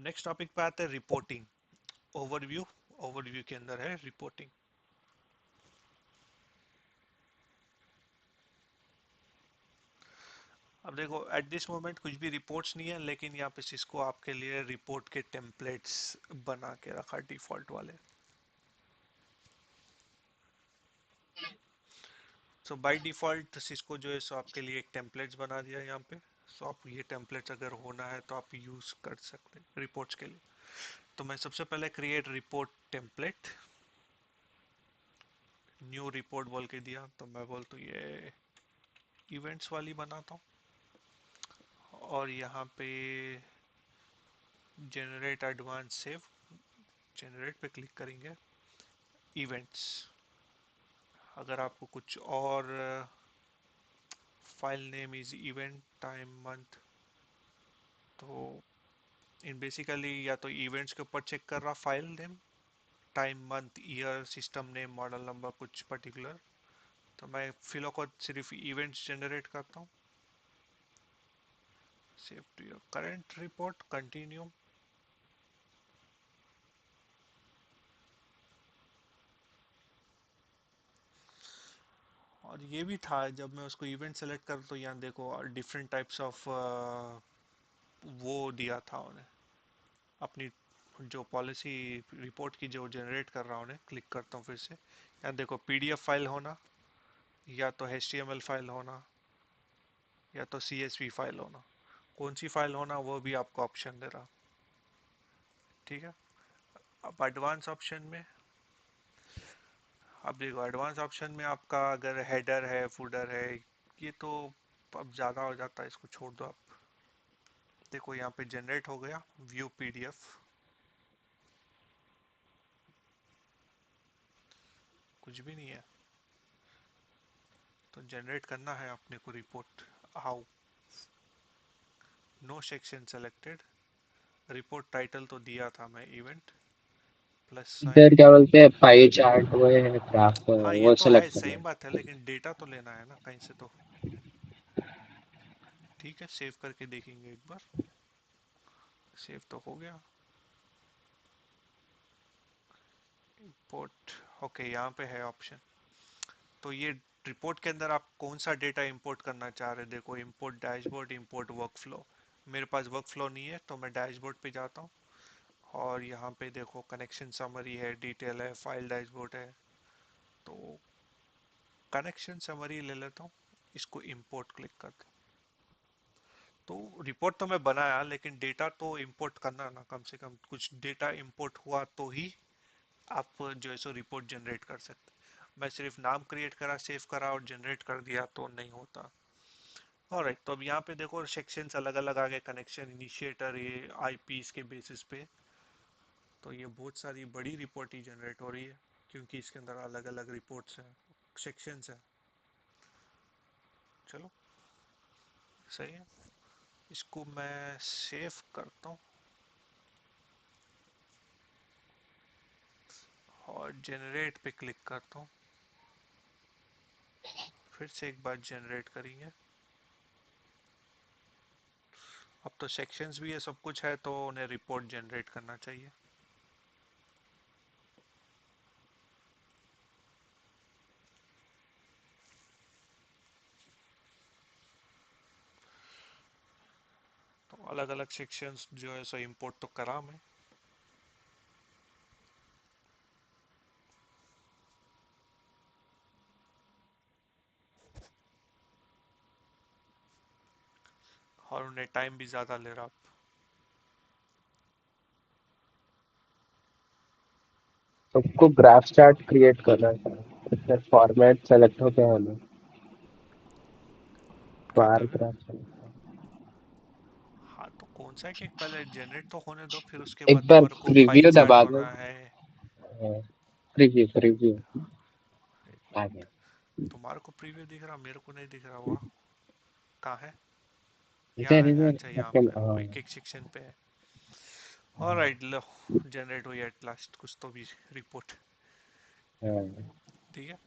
Next topic पे आते हैं, रिपोर्टिंग। ओवरव्यू। ओवरव्यू के अंदर है रिपोर्टिंग। अब देखो, एट दिस मोमेंट कुछ भी रिपोर्ट्स नहीं है, लेकिन यहाँ पे सिस्को आपके लिए रिपोर्ट के टेम्पलेट्स बना के रखा डिफॉल्ट वाले। सो बाय डिफॉल्ट सिस्को जो है सो आपके लिए एक टेम्पलेट्स बना दिया यहाँ पे। सो आप ये टेम्पलेट्स अगर होना है तो आप यूज कर सकते हैं रिपोर्ट्स के लिए। तो मैं सबसे पहले create report template, new report बोल के दिया, तो मैं बोलता हूँ ये इवेंट्स वाली बनाता हूँ। और यहाँ पे जनरेट एडवांस सेव, जनरेट पे क्लिक करेंगे। इवेंट्स, अगर आपको कुछ और, file name is event time month, तो इन बेसिकली या तो इवेंट्स के ऊपर चेक कर रहा file name, time month year system name model number कुछ पर्टिकुलर। तो मैं फिलहाल को सिर्फ इवेंट्स जनरेट करता हूँ। Save to your current report, continue. और ये भी था, जब मैं उसको इवेंट सेलेक्ट कर तो यहाँ देखो डिफरेंट टाइप्स ऑफ वो दिया था उन्हें अपनी जो पॉलिसी रिपोर्ट की जो जनरेट कर रहा हूँ उन्हें। क्लिक करता हूँ फिर से, यहाँ देखो पीडीएफ फाइल होना, या तो एचटीएमएल फाइल होना, या तो सीएसवी फाइल होना। कौन सी फाइल होना वो भी आपको ऑप्शन दे रहा। ठीक है। अब एडवांस ऑप्शन में, अब देखो एडवांस ऑप्शन में आपका अगर हेडर है फूडर है, ये तो अब ज़्यादा हो जाता है, इसको छोड़ दो आप। देखो यहाँ पे जनरेट हो गया व्यू पीडीएफ, कुछ भी नहीं है। तो जनरेट करना है अपने को report. How, no section selected, report title तो दिया था मैं इवेंट प्लस साइन। इधर क्या बोलते हैं, पाई चार्ट वो है, ग्राफ हाँ ये वो तो है, सेलेक्ट करना सही है। बात है, लेकिन डेटा तो लेना है ना कहीं से तो। ठीक है, सेव करके देखेंगे एक बार। सेव तो हो गया। इंपोर्ट, ओके यहाँ पे है ऑप्शन। तो ये रिपोर्ट के अंदर आप कौन सा डेटा इंपोर्ट करना चाह रहे हैं। देखो इंपोर्ट डैशबोर्ड, इंपोर्ट वर्कफ्लो। मेरे पास वर्कफ्लो नहीं है तो मैं डैशबोर्ड पे जाता हूँ। और यहाँ पे देखो कनेक्शन समरी है, डिटेल है, फाइल डैशबोर्ड है। तो कनेक्शन समरी ले लेता हूँ, इसको इंपोर्ट क्लिक करता हूँ। तो रिपोर्ट तो मैं बनाया, लेकिन डेटा तो इंपोर्ट करना ना, कम से कम कुछ डेटा इंपोर्ट हुआ तो ही आप जो है सो रिपोर्ट जनरेट कर सकते। मैं सिर्फ नाम क्रिएट करा, सेव करा और जनरेट कर दिया तो नहीं होता। ऑलराइट, तो अब यहाँ पे देखो सेक्शंस अलग अलग आ गए, कनेक्शन इनिशिएटर, ये आईपीस के बेसिस पे। तो ये बहुत सारी बड़ी रिपोर्ट ही जनरेट हो रही है, क्योंकि इसके अंदर अलग अलग रिपोर्ट्स हैं, सेक्शंस हैं। चलो सही है, इसको मैं सेव करता हूँ और जनरेट पे क्लिक करता हूँ। फिर से एक बार जनरेट करेंगे। अब तो सेक्शंस भी है, सब कुछ है, तो उन्हें रिपोर्ट जनरेट करना चाहिए। तो अलग अलग सेक्शंस जो है सो इंपोर्ट तो करा मैं। और उन्हें टाइम भी ज़्यादा ले रहा। सबको ग्राफ चार्ट क्रिएट करना था, इसमें फॉर्मेट सेलेक्ट होते हैं हमें, क्या बार कर रहे हो। Graph select. हाँ तो कौन सा है कि पहले जनरेट तो होने दो, फिर उसके एक बाद बार तुम्हारे को पाई प्रीव्यू चार्ट दबा दो। होना है। प्रीव्यू प्रीव्यू आ गया। तुम्हारे को प्रीव्यू दिख रहा, मेरे को नहीं दिख रहा। हुआ कहाँ है। इधर यहाँ है, इधर अच्छा यहाँ अपन पे वो एक एक सेक्शन पे है। ऑलराइट लो, जनरेट हुई एट लास्ट कुछ तो भी रिपोर्ट। हाँ। ठीक है।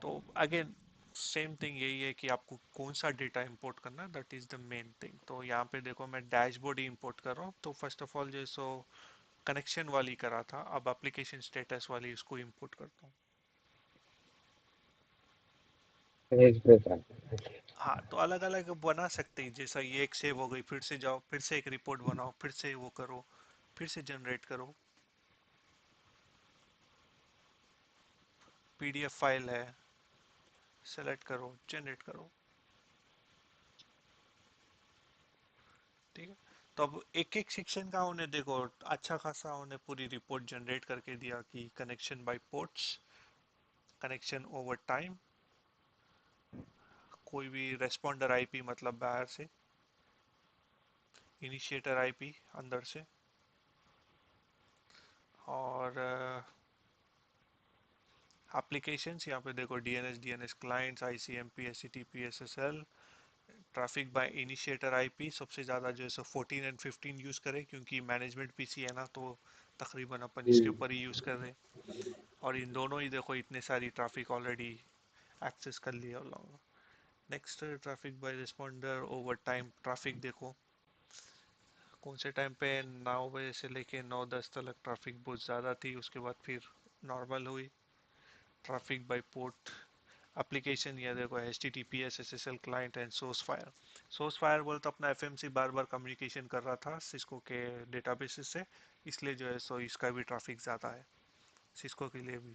तो अगेन सेम थिंग यही है कि आपको कौन सा डेटा इंपोर्ट करना है, that is the main thing. तो यहाँ पे देखो मैं डैशबोर्ड ही इंपोर्ट कर रहा हूँ। तो फर्स्ट ऑफ ऑल जो है सो कनेक्शन वाली करा था, अब एप्लीकेशन स्टेटस वाली उसको इंपोर्ट करता हूँ। पेज पे था। हाँ, तो अलग अलग बना सकते हैं, जैसा ये एक सेव हो गई, फिर से जाओ, फिर से एक रिपोर्ट बनाओ, फिर से वो करो, फिर से जनरेट करो। पीडीएफ फाइल है, सेलेक्ट करो, जनरेट करो। ठीक है। तो अब एक एक सेक्शन का उन्हें देखो, अच्छा खासा उन्हें पूरी रिपोर्ट जनरेट करके दिया कि connection by ports, connection over time, कोई भी रेस्पॉन्डर आईपी मतलब बाहर से, इनिशिएटर आईपी अंदर से, और एप्लीकेशंस यहाँ पे देखो DNS clients, ICMP, HTTP, SSL, traffic by initiator IP सबसे ज़्यादा जो है सो 14 एंड 15 यूज़ करें, क्योंकि मैनेजमेंट पीसी है ना, तो तकरीबन अपन इसके ऊपर ही यूज़ कर रहे हैं। और इन दोनों ही देखो इतने सारी ट्रैफिक ऑलरेडी एक्सेस कर लिया हम लोगों। Next traffic by responder over time, traffic देखो कौन से टाइम पे 9 बजे से लेके 9:10 तक ट्रैफिक बहुत ज़्यादा थी, उसके बाद फिर नॉर्मल हुई। ट्रैफिक बाय पोर्ट एप्लीकेशन, ये देखो H T T P S, S S L client and source fire. Source fire बोल तो अपना एफ एम सी बार बार कम्युनिकेशन कर रहा था सिस्को के डेटाबेसेस से, इसलिए जो है सो इसका भी ट्रैफिक ज़्यादा है सिस्को के लिए भी।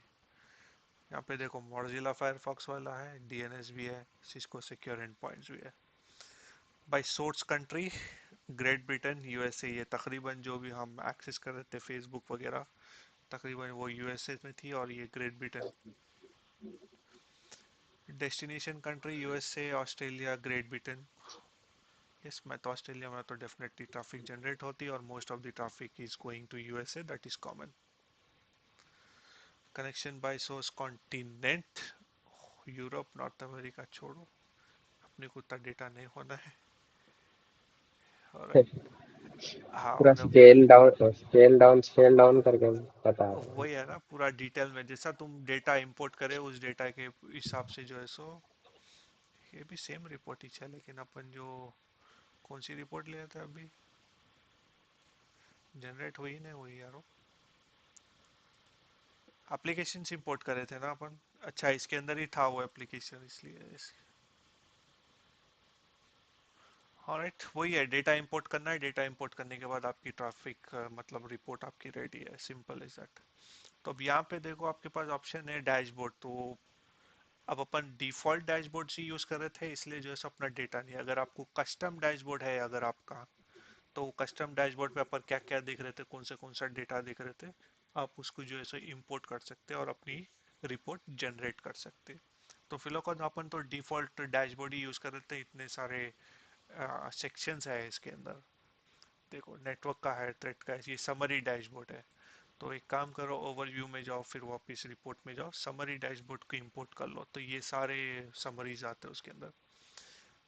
यहाँ पे देखो मोजिला फायरफॉक्स वाला है, डीएनएस भी है, सिस्को सिक्योर एंड पॉइंट्स भी है। By source country, Great Britain, USA, ये तकरीबन जो भी हम एक्सेस कर रहे थे फेसबुक वगैरह तकरीबन वो यूएसए में थी, और ये great Britain. Destination country USA, Australia, great Britain. Yes, मैं तो ऑस्ट्रेलिया में तो डेफिनेटली ट्रैफिक जनरेट होती है, और most of the traffic is going to USA, that is common. Connection by source continent, Europe, North America छोड़ो, अपने को उतना डेटा नहीं होना है। और हाँ पूरा उन्हें स्केल डाउन करके बता रहे हैं। वही है ना, पूरा डिटेल में जैसा तुम डेटा इंपोर्ट करे उस डेटा के हिसाब से जो है सो ये भी सेम रिपोर्ट ही है, लेकिन अपन जो कौन सी रिपोर्ट लिया था अभी, जनरेट हुई नहीं हुई यारो, एप्लीकेशन इंपोर्ट करे थे ना अपन। अच्छा, इसके अंदर ही था वो एप्लीकेशन, इसलिए ऑलराइट, वही है, डेटा इंपोर्ट करना है, डेटा इंपोर्ट करने के बाद आपकी ट्रैफिक मतलब रिपोर्ट आपकी रेडी है, सिंपल इज दैट। तो अब यहाँ पे देखो आपके पास ऑप्शन है डैशबोर्ड। तो अब अपन डिफॉल्ट डैशबोर्ड से यूज कर रहे थे, इसलिए जो है सो अपना डेटा नहीं, अगर आपको कस्टम डैशबोर्ड है अगर आपका, तो कस्टम डैशबोर्ड पे अपन क्या क्या देख रहे थे, कौन सा डेटा देख रहे थे, आप उसको जो है सो इंपोर्ट कर सकते हैं और अपनी रिपोर्ट जनरेट कर सकते हैं। तो फिलहाल अपन तो डिफॉल्ट डैशबोर्ड ही यूज कर रहे थे, इतने सारे सेक्शंस है इसके अंदर। देखो नेटवर्क का है, थ्रेड का है, ये समरी डैशबोर्ड है। तो एक काम करो, ओवरव्यू में जाओ, फिर वापस रिपोर्ट में जाओ, समरी डैशबोर्ड को इंपोर्ट कर लो, तो ये सारे समरीज आते हैं उसके अंदर।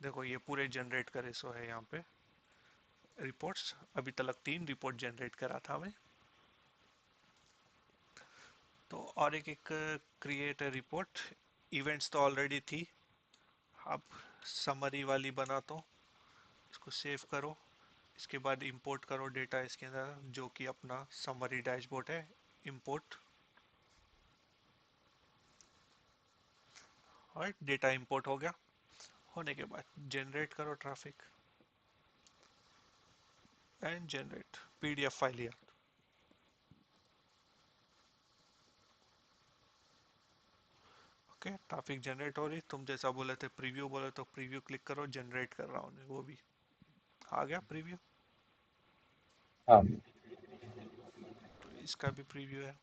देखो ये पूरे जनरेट करे सो है यहाँ पे रिपोर्ट्स, अभी तक 3 रिपोर्ट जनरेट करा था मैं। तो और एक क्रिएट रिपोर्ट, इवेंट्स तो ऑलरेडी थी, अब समरी वाली बना, तो इसको सेव करो। इसके बाद इंपोर्ट करो डेटा इसके अंदर, जो कि अपना समरी डैशबोर्ड है, इंपोर्ट। और डेटा इंपोर्ट हो गया, होने के बाद जनरेट करो traffic and generate PDF file here. Okay, traffic generate हो रही, तुम जैसा बोले थे प्रीव्यू बोले, तो प्रीव्यू क्लिक करो, जनरेट कर रहा हूँ वो भी आ गया प्रीव्यू। हाँ। तो इसका भी प्रीव्यू है।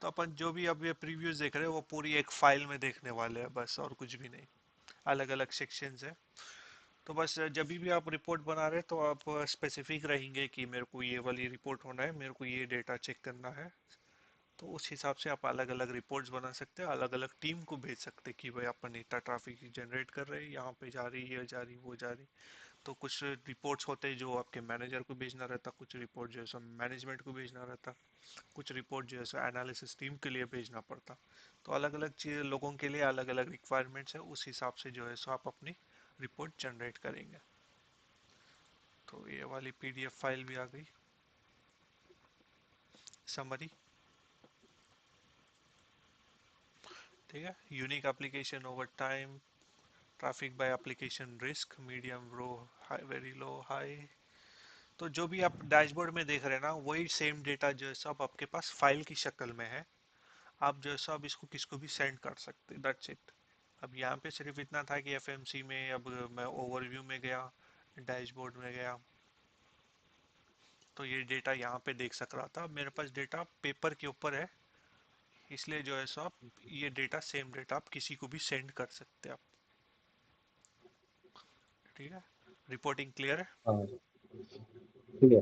तो अपन जो भी अब ये प्रीव्यूज देख रहे हैं वो पूरी एक फाइल में देखने वाले हैं बस, और कुछ भी नहीं, अलग अलग सेक्शंस है। तो बस जब भी आप रिपोर्ट बना रहे हैं तो आप स्पेसिफिक रहेंगे कि मेरे को ये वाली रिपोर्ट होना है, मेरे को ये डेटा चेक करना है। तो उस हिसाब से आप अलग अलग रिपोर्ट्स बना सकते हैं, अलग अलग टीम को भेज सकते हैं कि भाई अपन इतना ट्रैफिक जनरेट कर रहे हैं, यहाँ पे जा रही, ये जा रही, वो जा रही। तो कुछ रिपोर्ट्स होते हैं जो आपके मैनेजर को भेजना रहता, कुछ रिपोर्ट जो है सो मैनेजमेंट को भेजना रहता, कुछ रिपोर्ट जो है सो एनालिसिस टीम के लिए भेजना पड़ता। तो अलग अलग चीज लोगों के लिए अलग अलग रिक्वायरमेंट्स है, उस हिसाब से जो है सो आप अपनी रिपोर्ट जनरेट करेंगे। तो ये वाली पीडीएफ फाइल भी आ गई, समरी। ठीक है, unique application over time, traffic by application risk, medium, low, high, very low, high. तो जो भी आप डैशबोर्ड में देख रहे हैं ना, वही सेम डेटा जो है सब आपके पास फाइल की शक्ल में है। आप जो है सब इसको किसको भी सेंड कर सकते, दैट्स इट। अब यहाँ पे सिर्फ इतना था कि एफएमसी में, अब मैं ओवरव्यू में गया, डैशबोर्ड में गया, तो ये डेटा यहाँ पे देख सक रहा था। मेरे पास डेटा पेपर के ऊपर है, इसलिए जो है सो आप ये डेटा, सेम डेटा आप किसी को भी सेंड कर सकते हैं आप। ठीक है, रिपोर्टिंग क्लियर है। हाँ, ठीक है।